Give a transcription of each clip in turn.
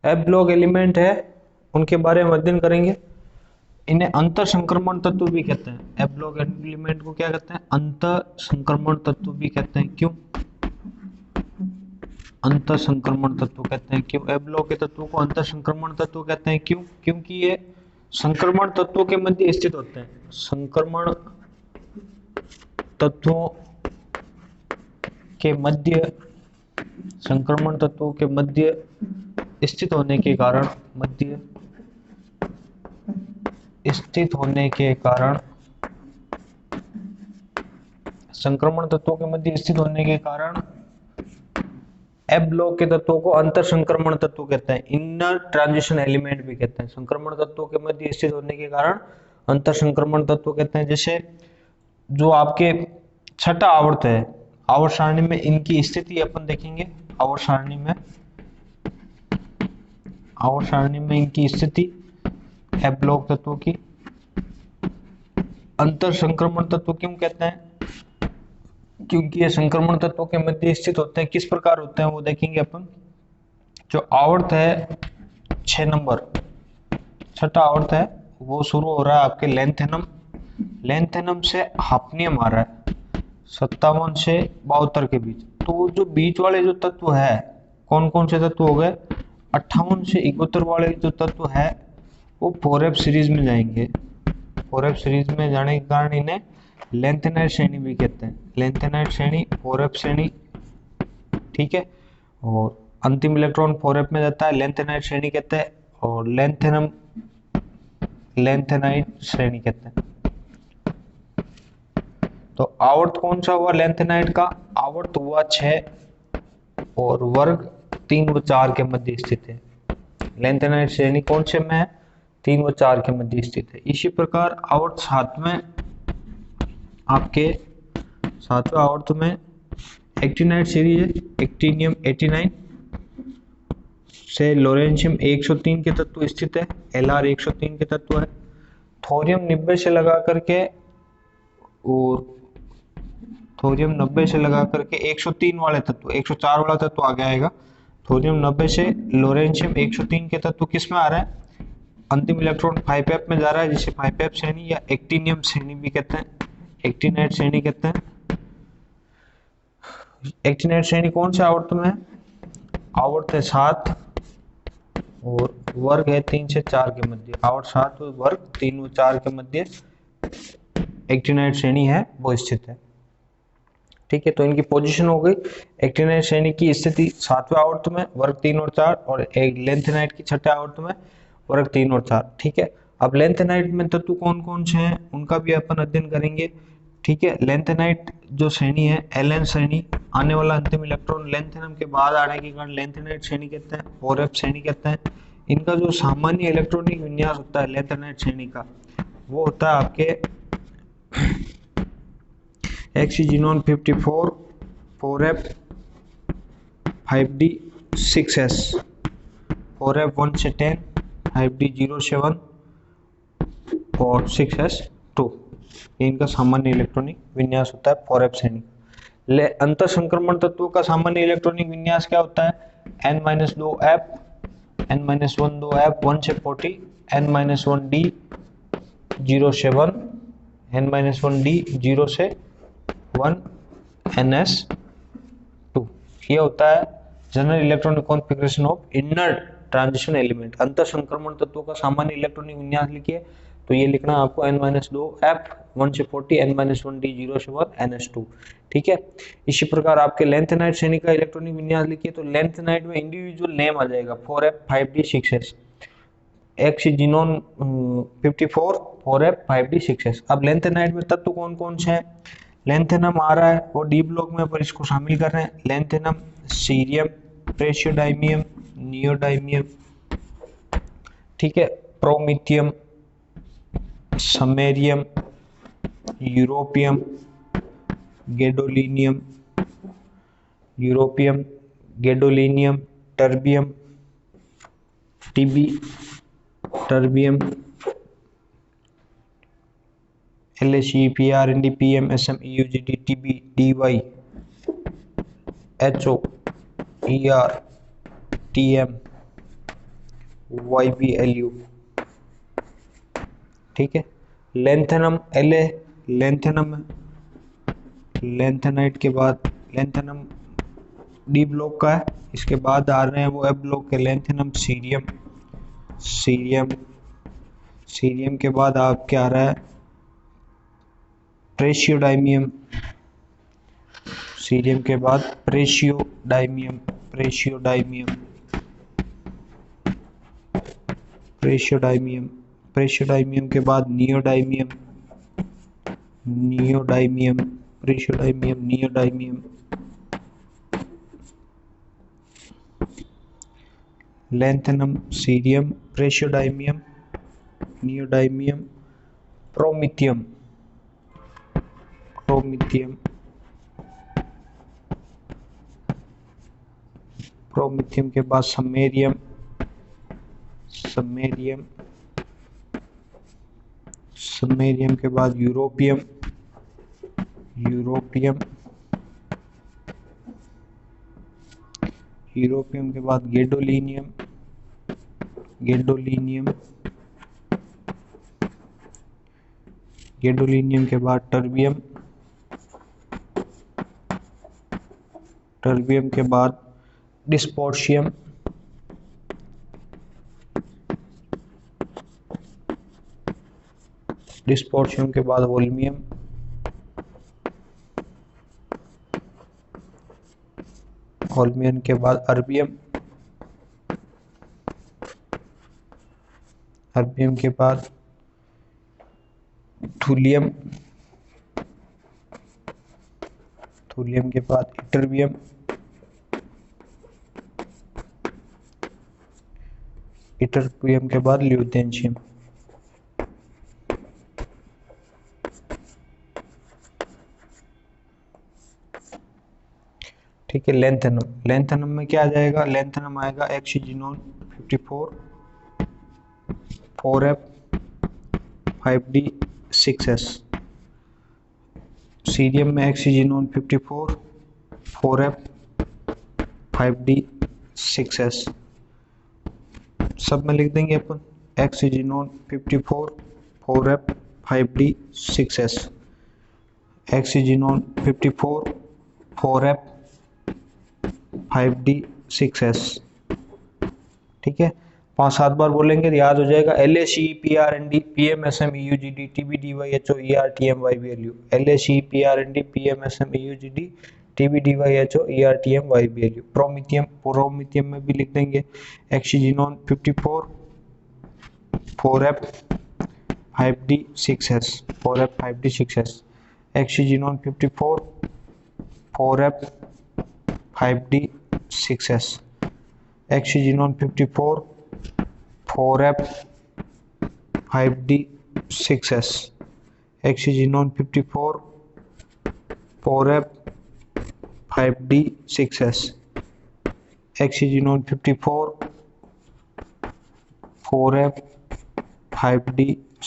F block element है उनके बारे में अध्ययन करेंगे। इन्हें अंतर संक्रमण तत्व भी कहते हैं। एफ ब्लॉक एलिमेंट को क्या कहते हैं? अंतर संक्रमण तत्व भी कहते हैं। क्यों अंतर संक्रमण तत्व कहते हैं? क्यों एफ ब्लॉक के तत्वों को अंतर संक्रमण तत्व कहते हैं? क्यों? क्योंकि ये संक्रमण तत्वों के मध्य स्थित होते हैं। संक्रमण तत्वों के मध्य संक्रमण तत्वों के मध्य स्थित होने के कारण संक्रमण तत्वों के मध्य स्थित होने के कारण एफ ब्लॉक के तत्वों को अंतर संक्रमण तत्व कहते हैं। इनर ट्रांजिशन एलिमेंट भी कहते हैं। संक्रमण तत्वों के मध्य स्थित होने के कारण अंतर संक्रमण तत्व कहते हैं। जैसे जो आपके छठा आवर्त है, आवर्त सारणी में इनकी स्थिति अपन देखेंगे। आवर्त सारणी में इनकी स्थिति एफ ब्लॉक तत्वों की अंतर संक्रमण तत्व क्यों कहते हैं? क्योंकि ये संक्रमण तत्वों के मध्य स्थित होते हैं। किस प्रकार होते हैं वो देखेंगे अपन। जो आवर्त है 6 नंबर, छठा आवर्त है, वो शुरू हो रहा है आपके लेंथेनम से हाफनियम आ रहा है 57 से 72 के बीच। तो जो बीच वाले जो तत्व है, कौन कौन से तत्व हो गए? 58 से 71 वाले जो तत्व है वो 4f सीरीज में जाएंगे। 4f सीरीज में जाने के कारण इन्हें लेंथेनाइट श्रेणी भी कहते हैं। लेंथेनाइट श्रेणी, 4f श्रेणी, ठीक है। और अंतिम इलेक्ट्रॉन 4f में जाता है, लेंथेनाइट श्रेणी कहते हैं। और लेंथेनाइट श्रेणी कहते हैं। तो आवर्त कौन सा हुआ लेंथेनाइट का? आवर्त हुआ 6 और वर्ग 3 व 4 के मध्य स्थित है। लेंथेनाइट श्रेणी कौन से में है? 3 व 4 के मध्य स्थित है। इसी प्रकार आवर्त 7वें आवर्त में एक्टिनाइट सीरीज है। एक्टिनियम 89 से लोरेंशियम 103 के तत्व स्थित है। Lr 103 के तत्व है। थोरियम 90 से लगा करके 103 वाले तत्व, 104 वाला तत्व आगे आएगा। थोरियम 90 से लोरेंशियम 103 के तत्व किस में आ रहा है? अंतिम इलेक्ट्रॉन 5f में जा रहा है, जिसे 5f श्रेणी या एक्टिनियम श्रेणी भी कहते हैं, एक्टिनाइट श्रेणी कहते हैं। एक्टिनाइट श्रेणी कौन से आवर्त में है? आवर्त है 7 और वर्ग है 3 से 4 के मध्य। आवर्त 7 और वर्ग 3 व 4 के मध्य एक्टिनाइट श्रेणी है, वो स्थित है। ठीक है, तो इनकी पोजीशन हो गई। एक्टिनाइट श्रेणी की स्थिति 7वें आवर्त में, वर्ग 3 और 4, और एक लेंथेनाइट की 6ठे आवर्त में, वर्ग 3 और 4। ठीक है, अब लेंथेनाइट में तत्व कौन कौन से हैं उनका भी अपन अध्ययन करेंगे। ठीक है, लेंथेनाइट जो श्रेणी है, एलएन श्रेणी, आने वाला अंतिम इलेक्ट्रॉन लेंथेनम के बाद आने के कारण लेंथेनाइट श्रेणी कहते हैं, 4f श्रेणी कहते हैं। इनका जो सामान्य इलेक्ट्रॉनिक विन्यास होता है लेंथेनाइट श्रेणी का, वो होता है आपके एक्सीजिनोन 54, 4f, 5d, 6s, 4f 1 से 10, 5d 0 से 1 और 6s 2। इनका सामान्य इलेक्ट्रॉनिक विन्यास होता है 4f श्रेणी। अंतर संक्रमण तत्वों का सामान्य इलेक्ट्रॉनिक विन्यास क्या होता है? n-2f, n-1 2f 1 से 40, n-1d 0 से 1, n-1d 0 से 1, ns2। ये होता है general electronic configuration of inner transition element. अंतर संक्रमण तत्वों का सामान्य इलेक्ट्रॉनिक विन्यास लिखिए तो ये लिखना है आपको n-2f 1 से 40, n-1d 0 से 1, ns2। ठीक है, इसी प्रकार आपके लेंथेनाइट श्रेणी का इलेक्ट्रॉनिक विन्यास लिखिए तो लेंथेनाइट में इंडिविजुअल नेम आ जाएगा 4f, 5d, 6s। एक्सीजिनोन 54, 4f, 5d, 6s। अब लेंथेनाइट में तत्व कौन कौन से हैं? लेंथेनम आ रहा है वो डी ब्लॉक में, पर इसको शामिल कर रहे हैं। लेंथेनम, सीरियम, प्रेशियोडाइमियम, नियोडाइमियम, ठीक है, प्रोमिथियम, samarium, europium, gadolinium, terbium, terbium, LSE, PRND, PM, SM, EUGD, TB, DY, HO, ER, TM, YbLu, ठीक है। लेंथेनम La, लेंथेनम है, लेंथेनाइट के बाद लेंथेनम डी ब्लॉक का है, इसके बाद आ रहे हैं वो एफ ब्लॉक के लेंथेनम सीरियम, सीरियम के बाद आपके आ रहा है प्रेशियोडाइमियम, सीरियम के बाद प्रेशियोडाइमियम, प्रेशियोडाइमियम के बाद neodymium, neodymium, lanthanum, cerium, praseodymium, neodymium, promethium, के बाद समेरियम, के बाद यूरोपियम, के बाद गैडोलीनियम, के बाद टर्बियम, के बाद डिस्पोर्शियम, के बाद होल्मियम, के बाद अर्बियम, के बाद थूलियम, के बाद इटर्बियम, के बाद ल्यूटेंशियम। ठीक है। लेंथेनम में क्या आ जाएगा, लेंथेनम आएगा एक्सीजिनोन 54 4f 5d 6s, सीरियम में एक्सीजिनोन 54 4f 5d 6s, सब में लिख देंगे अपन एक्सीजिनोन 54 4f 5d 6s, एक्सीजिनोन 54 4f 5d 6s, ठीक है। 5-7 बार बोलेंगे तो याद हो जाएगा। LSE PRND PMSM EUGD TBDYHO ERTM YBLU, LSE PRND PMSM EUGD TBDYHO ERTM YBLU। प्रोमिथियम में भी लिख देंगे एक्सीजिनोन 54 4f 5d 6s, एक्सीजिनोन 54 4f 5d 6s, एक्सीजिनोन 54 4f 5d 6s, एक्सीजिनोन 54 4f 5d 6s, एक्सीजिनोन 54 4f 5d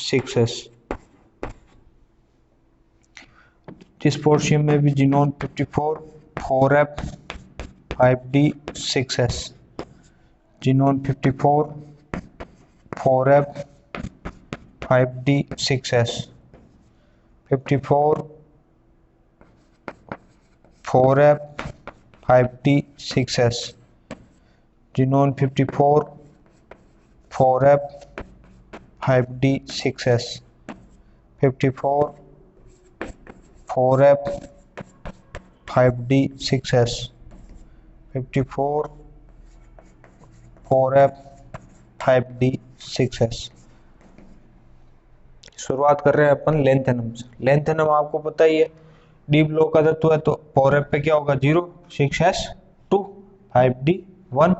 6s। डिस्पोर्शियम में भी xenon 54 4f 5d 6s, xenon 54 4f 5d 6s, 54 4f 5d 6s, xenon 54 4f 5d 6s, 54 4f 5d 6s, 54 4f 5d 6s। शुरुआत कर रहे हैं अपन lanthanum से। Lanthanum आपको पता ही है डी ब्लॉक का तत्व है, तो 4f पे क्या होगा 0, 6s 2, 5d 1,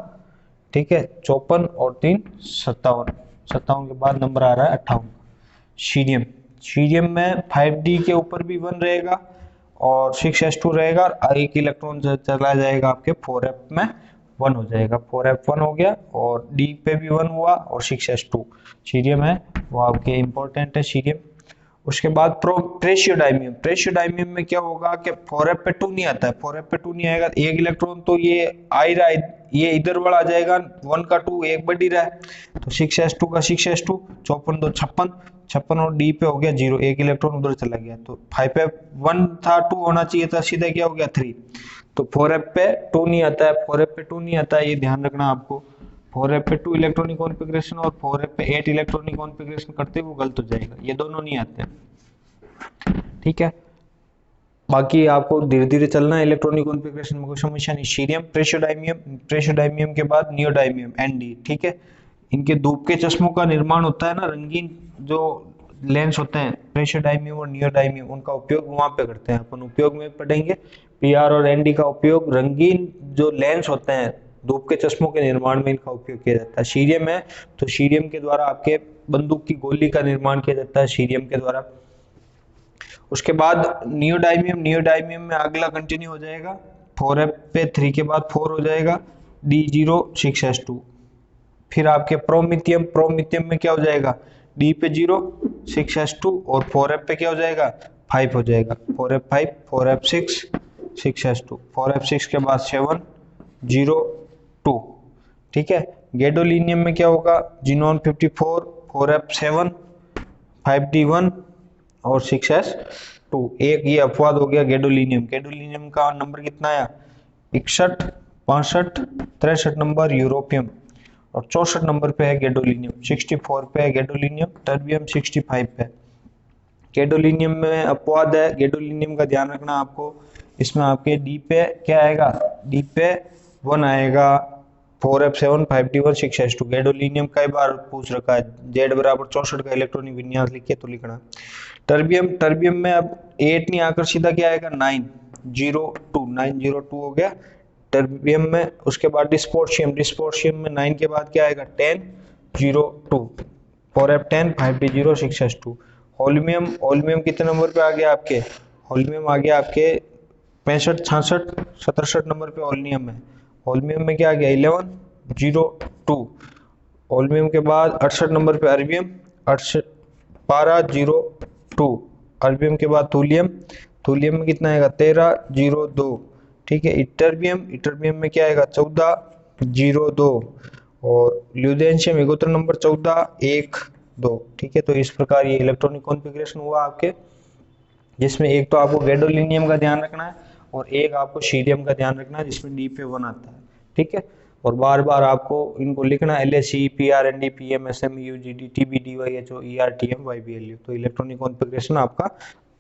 ठीक है। 54 और 3 57, के बाद नंबर आ रहा है 58। शीरियम में 5d के ऊपर भी 1 रहेगा और 6s2 रहेगा और एक इलेक्ट्रॉन चला जाएगा आपके 4f में 1 हो जाएगा, 4f 1 हो गया और d पे भी 1 हुआ और 6s2 शीरियम है वो आपके इंपॉर्टेंट है शीरियम। उसके बाद प्रेशियोडाइमियम। प्रेशियोडाइमियम में क्या होगा कि 4f पे 2 नहीं आता है, 4f पे 2 नहीं आएगा, एक इलेक्ट्रॉन तो ये आ ही रहा है, ये इधर वाला आ जाएगा, 1 का 2 एक बढ़ ही रहा है, तो 6s2 का 6s2, 54 2 56, 56 और डी पे हो गया 0, एक इलेक्ट्रॉन उधर चला गया, तो 5f 1 था 2 होना चाहिए था, सीधा क्या हो गया 3। तो 4f पे 2 नहीं आता है, 4f पे 2 नहीं आता है, ये ध्यान रखना आपको। 4f पे 2 इलेक्ट्रॉनिक कॉन्फ़िगरेशन और 4f पे 8 इलेक्ट्रॉनिक कॉन्फ़िगरेशन करते वो गलत हो जाएगा, ये दोनों नहीं आते हैं, ठीक है। बाकी आपको धीरे धीरे चलना है, इलेक्ट्रॉनिक कॉन्फ़िगरेशन में कोई समस्या नहीं। सीरियम, प्रेशियोडाइमियम, प्रेशियोडाइमियम के बाद नियोडाइमियम, एनडी, ठीक है। इनके धूप के चश्मों का निर्माण होता है ना, रंगीन जो लेंस होते हैं प्रेशियोडाइमियम और नियोडाइमियम, उनका उपयोग वहां पे करते हैं, अपन उपयोग में पढ़ेंगे। पीआर और एनडी का उपयोग रंगीन जो लेंस होते हैं धूप के चश्मों के निर्माण में इनका उपयोग किया जाता है। सीरियम है तो सीरियम के द्वारा आपके बंदूक की गोली का निर्माण किया जाता है सीरियम के द्वारा। उसके बाद नियोडाइमियम, नियोडाइमियम में अगला कंटिन्यू हो जाएगा, 4f पे 3 के बाद 4 हो जाएगा, D0 6s2। फिर आपके प्रोमिथियम, प्रोमिथियम में क्या हो जाएगा, D पे 0 6s2 और 4f पे क्या हो जाएगा 5 हो जाएगा, 4f 5 4f 6 6s2, 4f 6 के बाद 7 0 2, ठीक है। गैडोलिनियम में क्या होगा, जिनोन 54 4f 7 5d1 और 6s2। एक ये अपवाद हो गया गैडोलिनियम, गैडोलिनियम का नंबर कितना आया 61 65 63 नंबर यूरोपियम, और 64 नंबर पे है गैडोलिनियम, 64 पे है गैडोलिनियम, टर्बियम 65 पे। गैडोलिनियम में अपवाद है, गैडोलिनियम का ध्यान रखना आपको, इसमें आपके डी पे क्या आएगा, डी पे 1 आएगा, 4f 7 5d1 6s2। गैडोलिनियम कई बार पूछ रखा है, Z बराबर 64 का इलेक्ट्रॉनिक विन्यास लिखिए तो लिखना। टर्बियम, टर्बियम में अब 8 नहीं आकर सीधा क्या आएगा 902 902 हो गया टर्बियम में। उसके बाद डिस्पोर्शियम, डिस्पोर्शियम में 9 के बाद क्या आएगा 1002 4f 10 5d0 6s2। Holmium, holmium कितने नंबर पे आ गया आपके, होल्मियम आ गया आपके 65 66 67 नंबर पे होल्मियम है। होल्मियम में क्या आ गया 1102। होल्मियम के बाद 68 नंबर पे अर्बियम 1202। अर्बियम के बाद थूलियम, थूलियम में कितना आएगा 1302, ठीक है। इटर्बियम, इटर्बियम में क्या आएगा 1402 और ल्यूडेंशियम इगोत्र नंबर 1412, ठीक है। तो इस प्रकार ये इलेक्ट्रॉनिक कॉन्फ़िगरेशन हुआ आपके, जिसमें एक तो आपको गैडोलिनियम का ध्यान रखना है और एक आपको सीरियम का ध्यान रखना है जिसमें डी पे 1 आता है, ठीक है। और बार बार आपको इनको लिखना LSE PRND PM SM UGD TB DYHO ERTM YBLU, तो इलेक्ट्रॉनिक कॉन्फ़िगरेशन आपका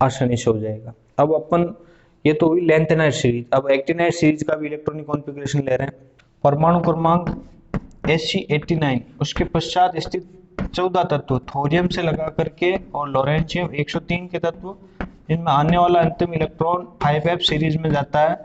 आसानी से हो जाएगा। अब अपन ये तो हुई लेंथेनाइट सीरीज, अब एक्टिनाइट सीरीज का भी इलेक्ट्रॉनिक कॉन्फ़िगरेशन ले रहे हैं। परमाणु क्रमांक He89, उसके पश्चात स्थित 14 तत्व थोरियम से लगा करके और लोरेंशियम 103 के तत्व, इनमें आने वाला अंतिम इलेक्ट्रॉन 5f सीरीज में जाता है,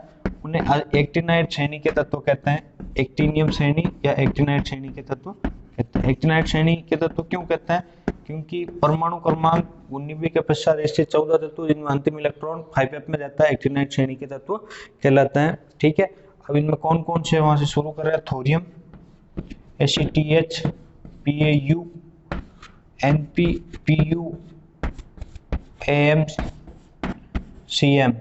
उन्हें एक्टिनाइट श्रेणी के तत्व कहते हैं। एक्टिनियम श्रेणी या एक्टिनाइट श्रेणी के तत्व कहते हैं। एक्टिनाइट श्रेणी के तत्व क्यों कहते हैं, क्योंकि परमाणु क्रमांक 19 के पश्चात स्थित 14 तत्व जिनमें अंतिम इलेक्ट्रॉन 5f में जाता है एक्टिनाइट श्रेणी के तत्व कहलाते हैं, ठीक है। अब इनमें कौन कौन से, वहां से शुरू कर रहे हैं, thorium ACTH PaU NP Pu AmCm,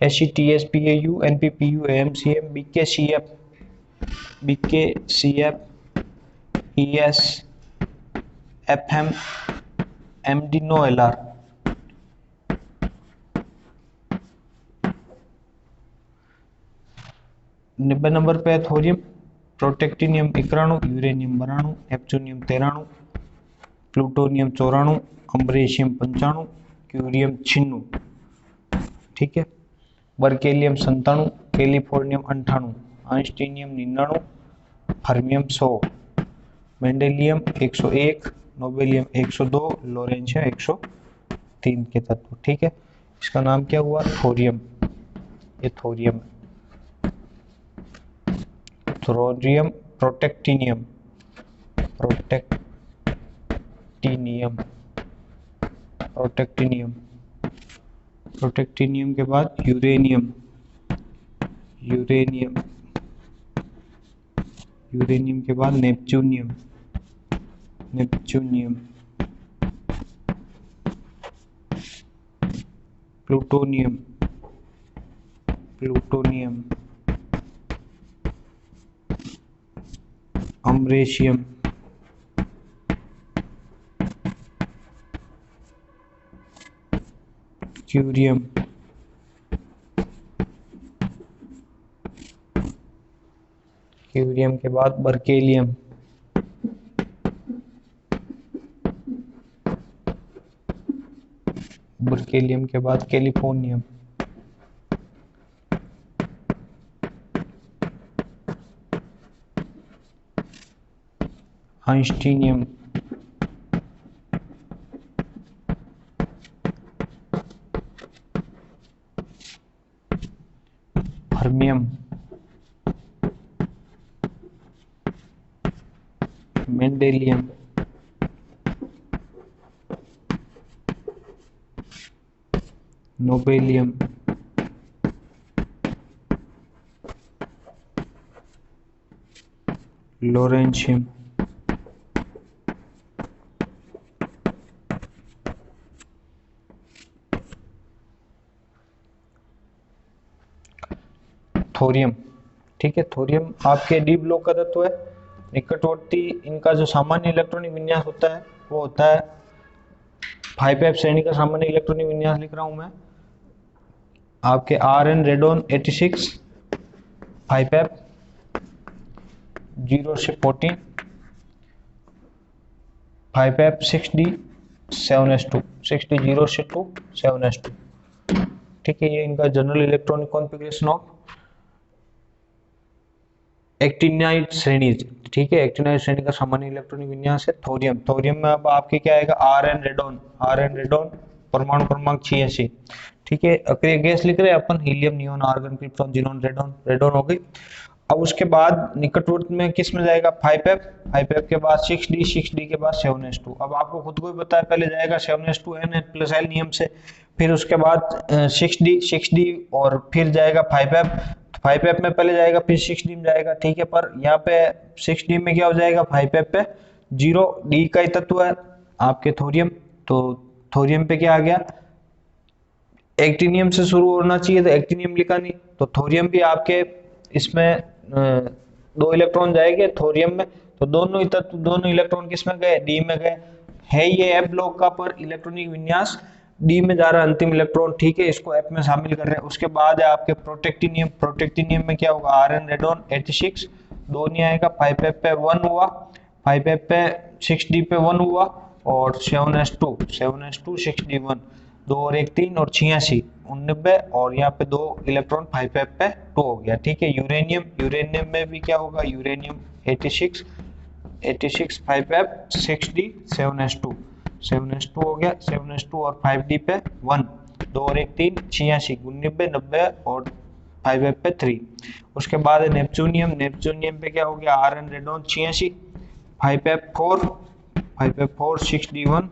ACTH PaU NP Pu AmCm, BKCF ES FM MD No LR। 90 number पे है thorium, protactinium 91, uranium 92, neptunium 93, plutonium 94, americium 95, curium 96, ठीक है। Berkelium 97, californium 98, einsteinium 99, fermium 100, mendelevium 101, nobelium 102, lawrencium 103 के तत्व, ठीक है। इसका नाम क्या हुआ, थोरियम, ये थोरियम है। Thorium, protactinium, protactinium, protactinium, protactinium के बाद यूरेनियम, यूरेनियम, यूरेनियम के बाद neptunium, neptunium, plutonium, plutonium, americium, curium, curium के बाद बर्केलियम, बर्केलियम के बाद californium, einsteinium, fermium, mendelevium, nobelium, lawrencium, thorium. ठीक है, थोरियम आपके डी ब्लॉक का तत्व है। निकटवर्ती इनका जो सामान्य इलेक्ट्रॉनिक विन्यास होता है वो होता है 5s श्रेणी का सामान्य इलेक्ट्रॉनिक विन्यास लिख रहा हूं मैं आपके Rn रेडोन 86 5s 0 से 14 5s 6d 7s2 6d 0 से 2 7s2। ठीक है, ये इनका general electronic configuration of actinide श्रेणी। ठीक है, एक्टिनाइड श्रेणी का सामान्य इलेक्ट्रॉनिक विन्यास है थोरियम। थोरियम में अब आपके क्या आएगा Rn रेडोन परमाणु क्रमांक 86। ठीक है, अक्रिय गैस लिख रहे हैं अपन helium, neon, argon, krypton, xenon, radon हो गई। अब उसके बाद निकटवर्ती में किस में जाएगा 5s के बाद 6d के बाद 7s2। अब आपको खुद को भी पता है पहले जाएगा 7s2 n+l नियम से, फिर उसके बाद 6d और फिर जाएगा 5s में पहले जाएगा फिर 6d में जाएगा। ठीक है, पर यहाँ पे 6d में क्या हो जाएगा 5s पे 0d का ही तत्व है आपके थोरियम, तो थोरियम पे क्या आ गया एक्टिनियम से शुरू होना चाहिए तो एक्टिनियम लिखा नहीं, तो थोरियम भी आपके इसमें 2 इलेक्ट्रॉन जाएंगे थोरियम में, तो दोनों ही तत्व दोनों इलेक्ट्रॉन किस में गए डी में गए है। ये एफ ब्लॉक का पर इलेक्ट्रॉनिक विन्यास डी में जा रहा है अंतिम इलेक्ट्रॉन। ठीक है, इसको एफ में शामिल कर रहे हैं। उसके बाद है आपके प्रोटेक्टिनियम में क्या होगा Rn रेडोन 86 2 नहीं आएगा, 5s पे 1 हुआ, 5s पे 6d पे 1 हुआ और 7s2 6d 1 2 और 1 3 और 86 89 और यहाँ पे 2 इलेक्ट्रॉन 5s पे 2 हो गया। ठीक है, यूरेनियम में भी क्या होगा यूरेनियम 86 5s 6d 7s2 हो गया, 7s2 और 5d पे 1 2 और 1 3 86 99 90 और 5s पे 3। उसके बाद है नेपच्यूनियम पे क्या हो गया Rn radon 86 5s 4 6d1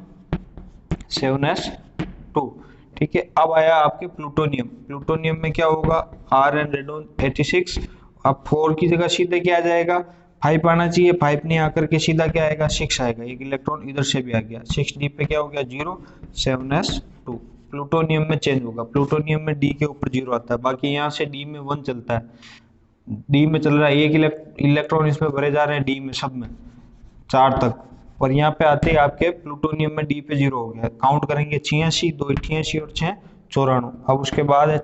7s2। ठीक है, अब आया आपके प्लूटोनियम में क्या होगा Rn रेडोन 86। अब 4 की जगह सीधे क्या आ जाएगा 5 आना चाहिए, 5 नहीं आकर के सीधा क्या आएगा 6 आएगा, एक इलेक्ट्रॉन इधर से भी आ गया, 6d पे क्या हो गया 0 7s2। प्लूटोनियम में चेंज होगा, प्लूटोनियम में d के ऊपर 0 आता है, बाकी यहाँ से d में 1 चलता है, d में चल रहा है एक इलेक्ट्रॉन इसमें भरे जा रहे हैं d में सब में 4 तक, और यहाँ पे आते हैं आपके प्लूटोनियम में d पे 0 हो गया। काउंट करेंगे 86 2 88 और 6 94। अब उसके बाद है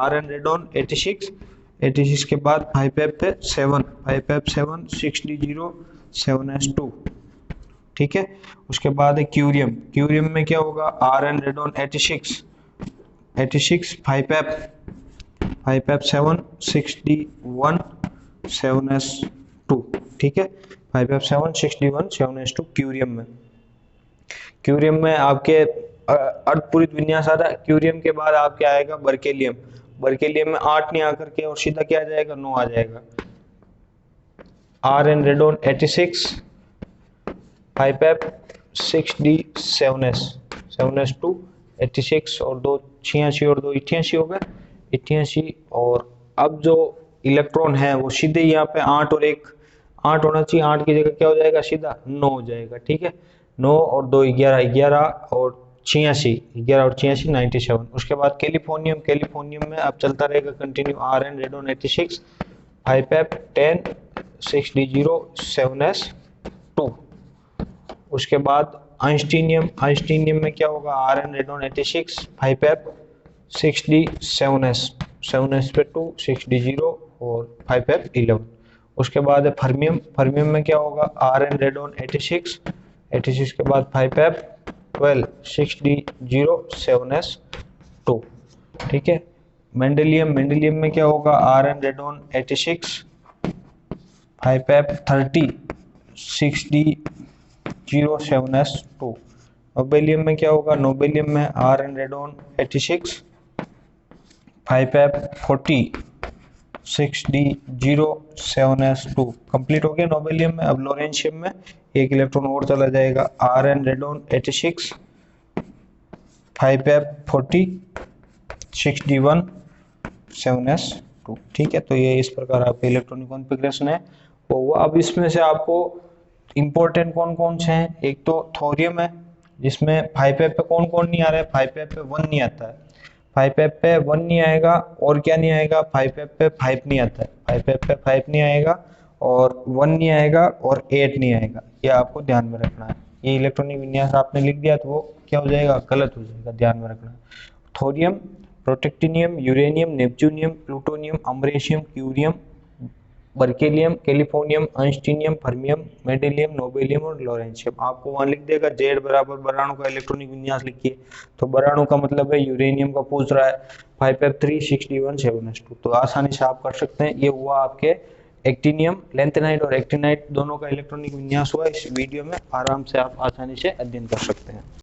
Rn रेडोन 86 के बाद 5s पे 7 6d 0 7s2। ठीक है, उसके बाद है क्यूरियम में क्या होगा Rn radon 86 5s 7 6d 1 7s2। ठीक है, 5s 7 6d1 7s2 क्यूरियम में आपके अर्धपूरित विन्यास आ रहा है। क्यूरियम के बाद आपके आएगा बर्केलियम में 8 नहीं आकर के और सीधा क्या आ जाएगा 9 आ जाएगा। Rn radon 86 5s 6d 7s2 86 और 2 86 और 2 88 हो गए 88। और अब जो इलेक्ट्रॉन है वो सीधे यहाँ पे 8 और 1 8 होना चाहिए, 8 की जगह क्या हो जाएगा सीधा 9 हो जाएगा। ठीक है, 9 और 2 11 और 86, 11 और 86 97। उसके बाद कैलिफोर्नियम, कैलिफोर्नियम में अब चलता रहेगा continue RN radon 86, 5F 10 6D0 7S2। उसके बाद आइंस्टीनियम, आइंस्टीनियम में क्या होगा RN radon 86, 5F 6D 7S पे 2 6D0 और 5F 11। उसके बाद है फर्मियम, फर्मियम में क्या होगा RN रेडोन 86, 86 के बाद 5F 12 6D0 7S2। ठीक है। मेंडेलियम, मेंडेलियम में क्या होगा RN radon 86, 5F 30 6D0 7S2। Nobelium में क्या होगा, नोबेलियम में RN radon 86, 5F 40 6D0 7S2। Complete हो गया नोबेलियम में। अब लोरेंशियम में एक इलेक्ट्रॉन और चला जाएगा RN radon 86, 5F 40 6D1 7S2। ठीक है। तो ये इस प्रकार आपका इलेक्ट्रॉनिक कॉन्फ़िगरेशन है वो हुआ। अब इसमें से आपको इंपॉर्टेंट कौन कौन से हैं, एक तो थोरियम है जिसमें 5F पे कौन कौन नहीं आ रहा है, 5F पे 1 नहीं आता है, 5F पे 1 नहीं आएगा, और क्या नहीं आएगा, 5F पे 5 नहीं आता है, 5F पे 5 नहीं आएगा और 1 नहीं आएगा और 8 नहीं आएगा। ये आपको ध्यान में रखना है। ये इलेक्ट्रॉनिक विन्यास आपने लिख दिया तो वो क्या हो जाएगा, गलत हो जाएगा, ध्यान में रखना है। Thorium, protactinium, uranium, neptunium, plutonium, americium, curium, berkelium, californium, einsteinium, fermium, mendelevium, nobelium और लोरेंशियम। आपको वहां लिख देगा Z बराबर बराणु का इलेक्ट्रॉनिक विन्यास लिखिए। तो बराणु का मतलब है यूरेनियम का पूछ रहा है, 5F3 6D1 7S2। तो आसानी से आप कर सकते हैं। ये हुआ आपके एक्टिनियम, लेंथेनाइट और एक्टिनाइट दोनों का इलेक्ट्रॉनिक विन्यास हुआ। इस वीडियो में आराम से आप आसानी से अध्ययन कर सकते हैं।